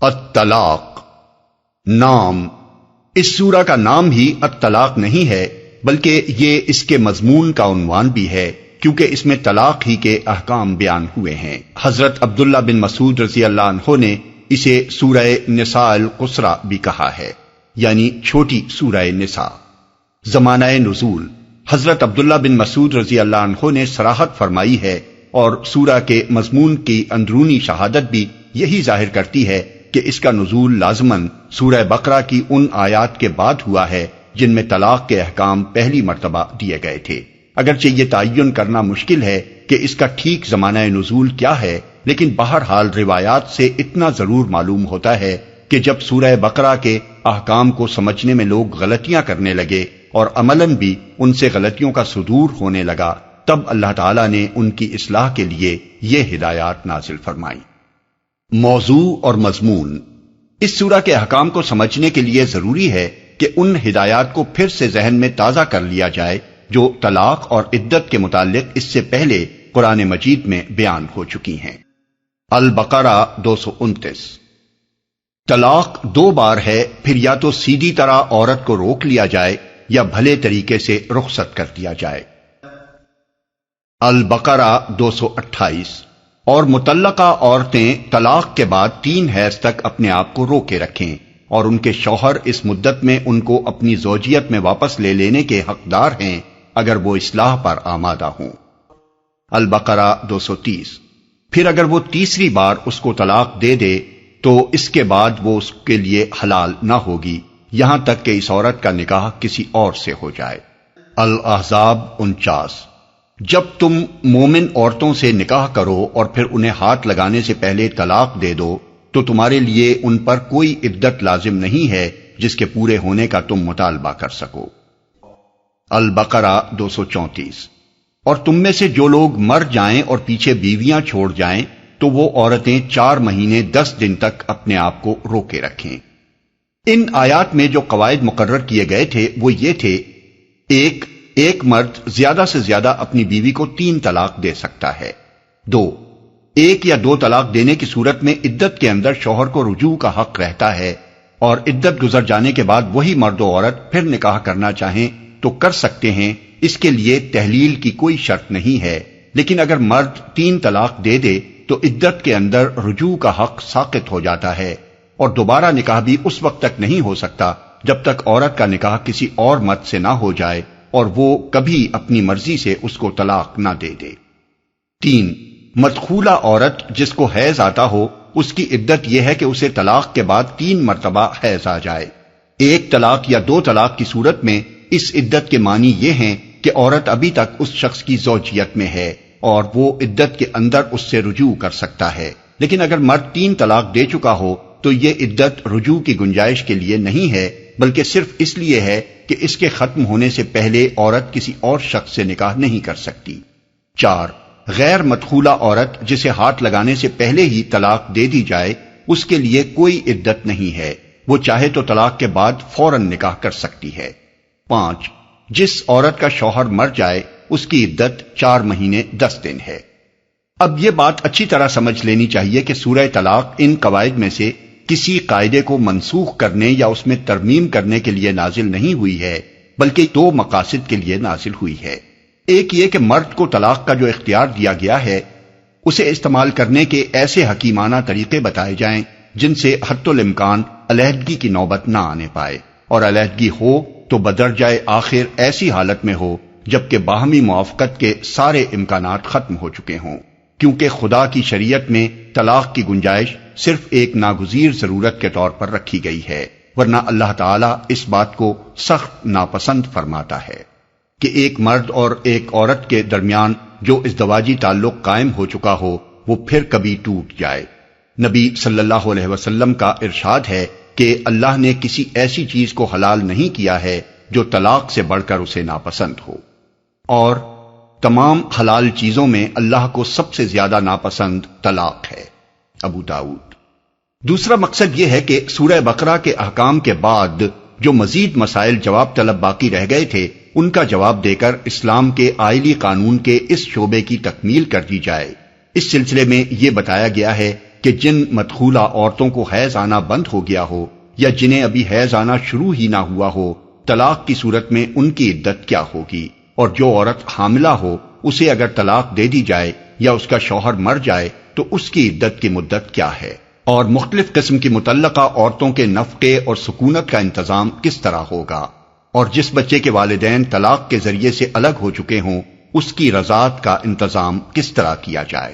الطلاق نام اس سورہ کا نام ہی الطلاق نہیں ہے، بلکہ یہ اس کے مضمون کا عنوان بھی ہے، کیونکہ اس میں طلاق ہی کے احکام بیان ہوئے ہیں۔ حضرت عبداللہ بن مسعود رضی اللہ عنہ نے اسے سورہ نساء القصری بھی کہا ہے، یعنی چھوٹی سورہ نساء۔ زمانہ نزول حضرت عبداللہ بن مسعود رضی اللہ عنہ نے صراحت فرمائی ہے، اور سورہ کے مضمون کی اندرونی شہادت بھی یہی ظاہر کرتی ہے کہ اس کا نزول لازماً سورہ بقرہ کی ان آیات کے بعد ہوا ہے جن میں طلاق کے احکام پہلی مرتبہ دیے گئے تھے۔ اگرچہ یہ تعین کرنا مشکل ہے کہ اس کا ٹھیک زمانہ نزول کیا ہے، لیکن بہرحال روایات سے اتنا ضرور معلوم ہوتا ہے کہ جب سورہ بقرہ کے احکام کو سمجھنے میں لوگ غلطیاں کرنے لگے اور عملاً بھی ان سے غلطیوں کا صدور ہونے لگا، تب اللہ تعالیٰ نے ان کی اصلاح کے لیے یہ ہدایات نازل فرمائی۔ موضوع اور مضمون اس سورہ کے احکام کو سمجھنے کے لیے ضروری ہے کہ ان ہدایات کو پھر سے ذہن میں تازہ کر لیا جائے جو طلاق اور عدت کے متعلق اس سے پہلے قرآن مجید میں بیان ہو چکی ہیں۔ البقرہ 229۔ طلاق دو بار ہے، پھر یا تو سیدھی طرح عورت کو روک لیا جائے یا بھلے طریقے سے رخصت کر دیا جائے۔ البقرہ 228۔ اور مطلقہ عورتیں طلاق کے بعد 3 حیض تک اپنے آپ کو روکے رکھیں، اور ان کے شوہر اس مدت میں ان کو اپنی زوجیت میں واپس لے لینے کے حقدار ہیں اگر وہ اصلاح پر آمادہ ہوں۔ البقرہ 230۔ پھر اگر وہ تیسری بار اس کو طلاق دے دے تو اس کے بعد وہ اس کے لیے حلال نہ ہوگی یہاں تک کہ اس عورت کا نکاح کسی اور سے ہو جائے۔ الاحزاب 49۔ جب تم مومن عورتوں سے نکاح کرو اور پھر انہیں ہاتھ لگانے سے پہلے طلاق دے دو تو تمہارے لیے ان پر کوئی عدت لازم نہیں ہے جس کے پورے ہونے کا تم مطالبہ کر سکو۔ البقرہ 234۔ اور تم میں سے جو لوگ مر جائیں اور پیچھے بیویاں چھوڑ جائیں تو وہ عورتیں 4 مہینے 10 دن تک اپنے آپ کو روکے رکھیں۔ ان آیات میں جو قواعد مقرر کیے گئے تھے وہ یہ تھے: ایک مرد زیادہ سے زیادہ اپنی بیوی کو 3 طلاق دے سکتا ہے۔ 2، 1 یا 2 طلاق دینے کی صورت میں عدت کے اندر شوہر کو رجوع کا حق رہتا ہے، اور عدت گزر جانے کے بعد وہی مرد و عورت پھر نکاح کرنا چاہیں تو کر سکتے ہیں، اس کے لیے تحلیل کی کوئی شرط نہیں ہے۔ لیکن اگر مرد 3 طلاق دے دے تو عدت کے اندر رجوع کا حق ساقط ہو جاتا ہے، اور دوبارہ نکاح بھی اس وقت تک نہیں ہو سکتا جب تک عورت کا نکاح کسی اور مرد سے نہ ہو جائے اور وہ کبھی اپنی مرضی سے اس کو طلاق نہ دے دے۔ 3، مدخولہ عورت جس کو حیض آتا ہو، اس کی عدت یہ ہے کہ اسے طلاق کے بعد 3 مرتبہ حیض آ جائے۔ 1 طلاق یا 2 طلاق کی صورت میں اس عدت کے معنی یہ ہیں کہ عورت ابھی تک اس شخص کی زوجیت میں ہے اور وہ عدت کے اندر اس سے رجوع کر سکتا ہے۔ لیکن اگر مرد 3 طلاق دے چکا ہو تو یہ عدت رجوع کی گنجائش کے لیے نہیں ہے، بلکہ صرف اس لیے ہے کہ اس کے ختم ہونے سے پہلے عورت کسی اور شخص سے نکاح نہیں کر سکتی۔ 4، غیر مدخولہ عورت جسے ہاتھ لگانے سے پہلے ہی طلاق دے دی جائے، اس کے لیے کوئی عدت نہیں ہے، وہ چاہے تو طلاق کے بعد فوراً نکاح کر سکتی ہے۔ 5، جس عورت کا شوہر مر جائے اس کی عدت 4 مہینے 10 دن ہے۔ اب یہ بات اچھی طرح سمجھ لینی چاہیے کہ سورہ طلاق ان قواعد میں سے کسی قاعدے کو منسوخ کرنے یا اس میں ترمیم کرنے کے لیے نازل نہیں ہوئی ہے، بلکہ 2 مقاصد کے لیے نازل ہوئی ہے۔ ایک یہ کہ مرد کو طلاق کا جو اختیار دیا گیا ہے اسے استعمال کرنے کے ایسے حکیمانہ طریقے بتائے جائیں جن سے حتی الامکان علیحدگی کی نوبت نہ آنے پائے، اور علیحدگی ہو تو بدرجہ آخر ایسی حالت میں ہو جبکہ باہمی موافقت کے سارے امکانات ختم ہو چکے ہوں، کیونکہ خدا کی شریعت میں طلاق کی گنجائش صرف ایک ناگزیر ضرورت کے طور پر رکھی گئی ہے، ورنہ اللہ تعالیٰ اس بات کو سخت ناپسند فرماتا ہے کہ ایک مرد اور ایک عورت کے درمیان جو ازدواجی تعلق قائم ہو چکا ہو وہ پھر کبھی ٹوٹ جائے۔ نبی صلی اللہ علیہ وسلم کا ارشاد ہے کہ اللہ نے کسی ایسی چیز کو حلال نہیں کیا ہے جو طلاق سے بڑھ کر اسے ناپسند ہو، اور تمام حلال چیزوں میں اللہ کو سب سے زیادہ ناپسند طلاق ہے۔ ابو داؤد۔ دوسرا مقصد یہ ہے کہ سورہ بقرہ کے احکام کے بعد جو مزید مسائل جواب طلب باقی رہ گئے تھے ان کا جواب دے کر اسلام کے آئلی قانون کے اس شعبے کی تکمیل کر دی جائے۔ اس سلسلے میں یہ بتایا گیا ہے کہ جن مدخولہ عورتوں کو حیض آنا بند ہو گیا ہو یا جنہیں ابھی حیض آنا شروع ہی نہ ہوا ہو، طلاق کی صورت میں ان کی عدت کیا ہوگی، اور جو عورت حاملہ ہو اسے اگر طلاق دے دی جائے یا اس کا شوہر مر جائے تو اس کی عدت کی مدت کیا ہے، اور مختلف قسم کی مطلقہ عورتوں کے نفقے اور سکونت کا انتظام کس طرح ہوگا، اور جس بچے کے والدین طلاق کے ذریعے سے الگ ہو چکے ہوں اس کی رضاعت کا انتظام کس طرح کیا جائے۔